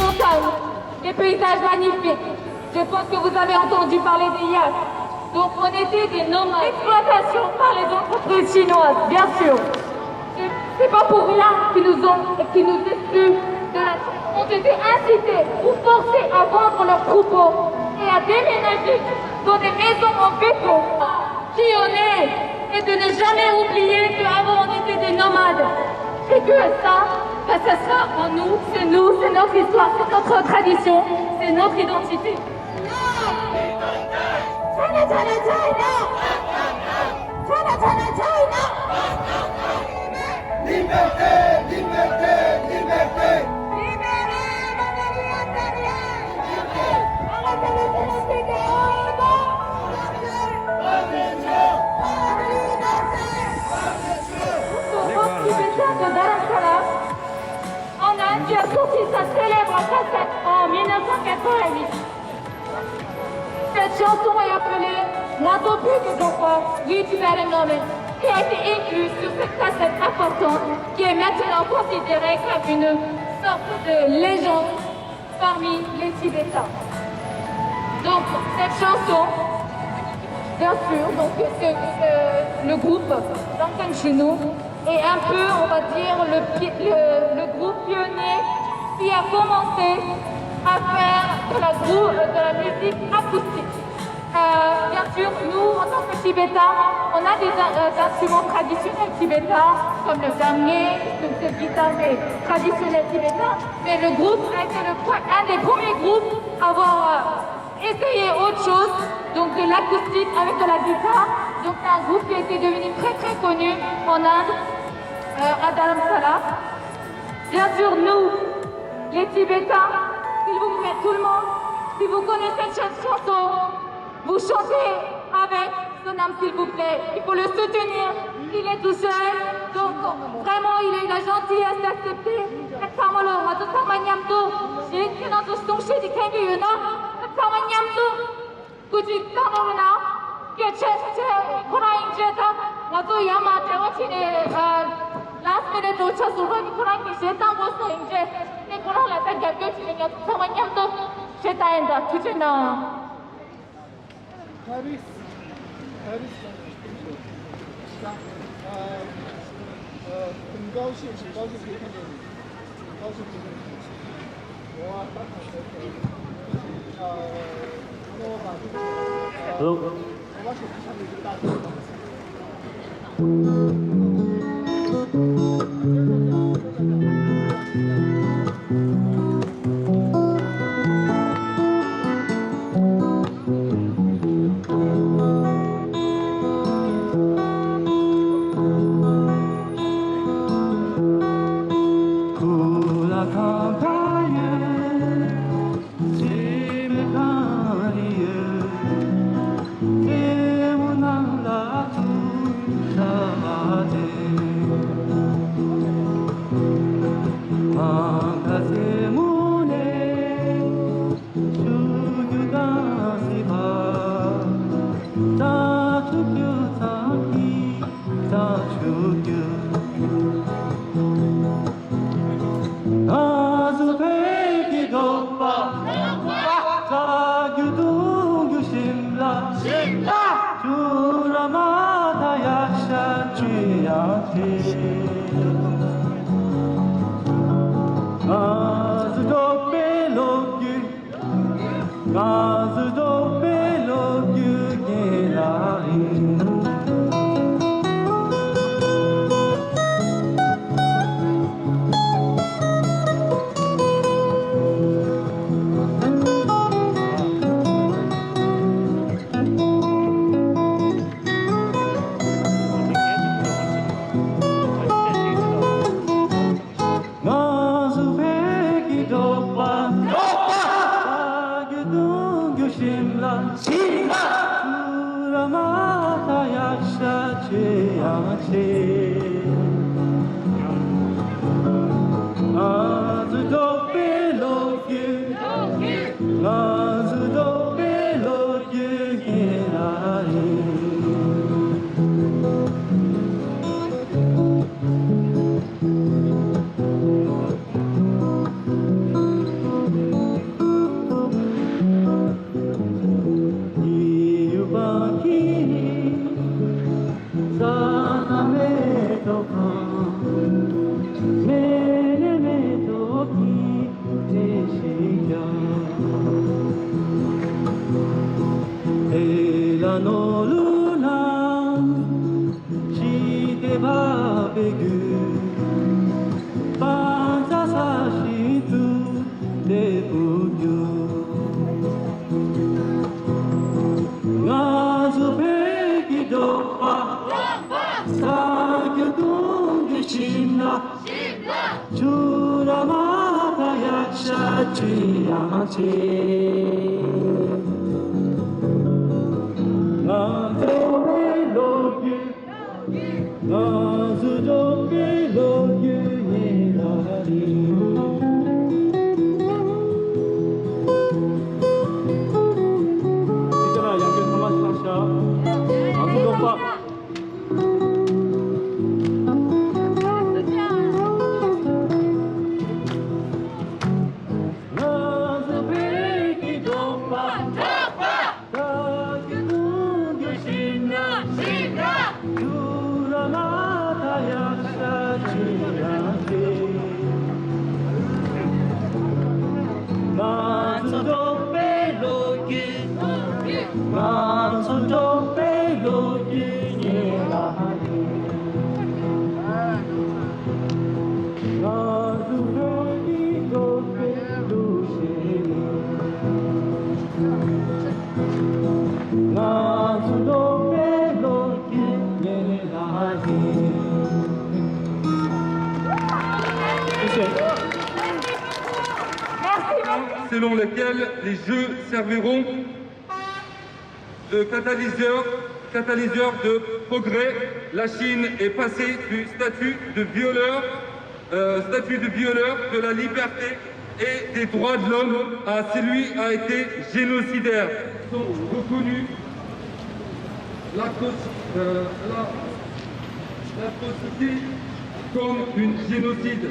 montagnes, des paysages magnifiques. Je pense que vous avez entendu parler des yachts. Donc on était des nomades. Exploitation par les entreprises chinoises, bien sûr. C'est pas pour rien qu'ils nous excluent de la... ont été incités ou forcés à vendre leurs troupeaux et à déménager dans des maisons en béton. Qui on est et de ne jamais oublier qu'avant on était des nomades. Et que ça, ben ça sera en nous, c'est notre histoire, c'est notre tradition, c'est notre identité. China, China, China! China, China, China! Liberté, liberté, liberté! Libérez Valérie Antérieure! Arrêtez le génocide des de Dharamsala, en Inde, qui a sorti sa célèbre cassette en 1988. Cette chanson est appelée L'Atopie des enfants, qui a été incluse sur cette cassette importante, qui est maintenant considérée comme une sorte de légende parmi les Tibétains. Donc, cette chanson, bien sûr, donc, le groupe Dankan Chino est un peu, on va dire, le groupe pionnier qui a commencé à faire de la musique acoustique. Bien sûr, nous, en tant que Tibétains, on a des instruments traditionnels tibétains, comme le gamgé, donc cette guitare traditionnelle tibétaine, mais le groupe a été un des premiers groupes à avoir essayé autre chose, donc de l'acoustique avec de la guitare. Donc c'est un groupe qui a été devenu très très connu en Inde, à Dharamsala. Bien sûr, nous, les Tibétains, s'il vous plaît, tout le monde, si vous connaissez cette chanson, vous chantez avec son âme, s'il vous plaît. Il faut le soutenir. Il est tout seul. Donc, vraiment, il a eu la gentillesse d'accepter. Last minute 놓쳤어. 그런 게 제단 벌써 이제 내 그런 라탄 결정치는 상황님도 제단다 투지나. Paris.很高兴可以看见你，很高兴可以看见你。我大厂那我把这个我把手机上面这个大屏放下。のルナしてばべぐバンザサシトレブユガズベギドパサギュドンギシンナチュラマタヤシャチヤチselon lesquels les Jeux serviront de catalyseur de progrès. La Chine est passée du statut de violeur de la liberté et des droits de l'homme à celui a été génocidaire. Ils ont reconnu l'atrocité comme une génocide.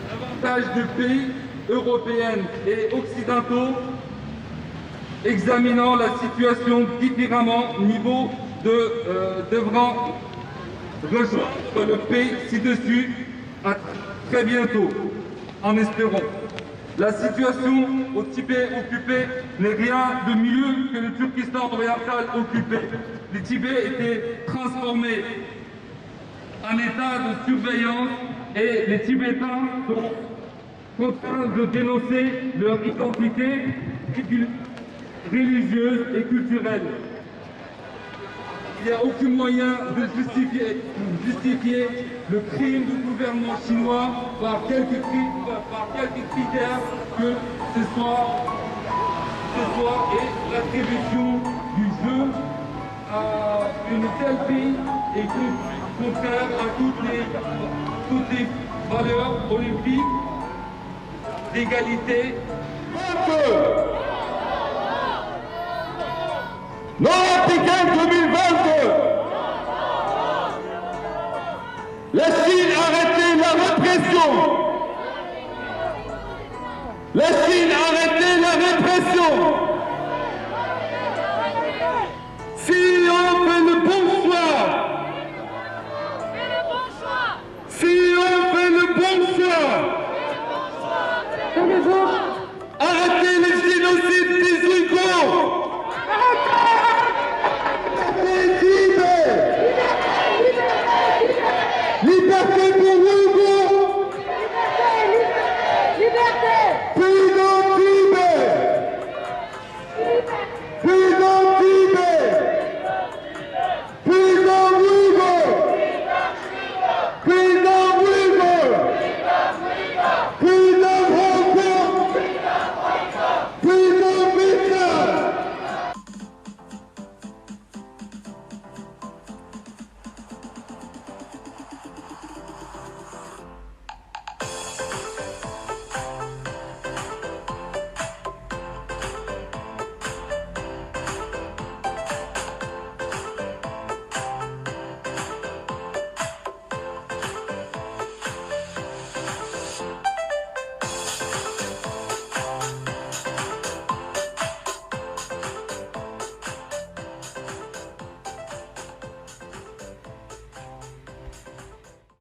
Davantage de pays européens et occidentaux examinant la situation différemment, devront rejoindre le pays ci-dessus à très bientôt, en espérant. La situation au Tibet occupé n'est rien de mieux que le Turkestan oriental occupé. Le Tibet était transformé en état de surveillance et les Tibétains sont contraints de dénoncer leur identité religieuse et culturelle. Il n'y a aucun moyen de justifier le crime du gouvernement chinois par quelques critères que ce soit et l'attribution du jeu à une telle pays est contraire à toutes les valeurs olympiques d'égalité. Non à Pékin 2022. La Chine arrêtez la répression. La Chine arrêtez la répression.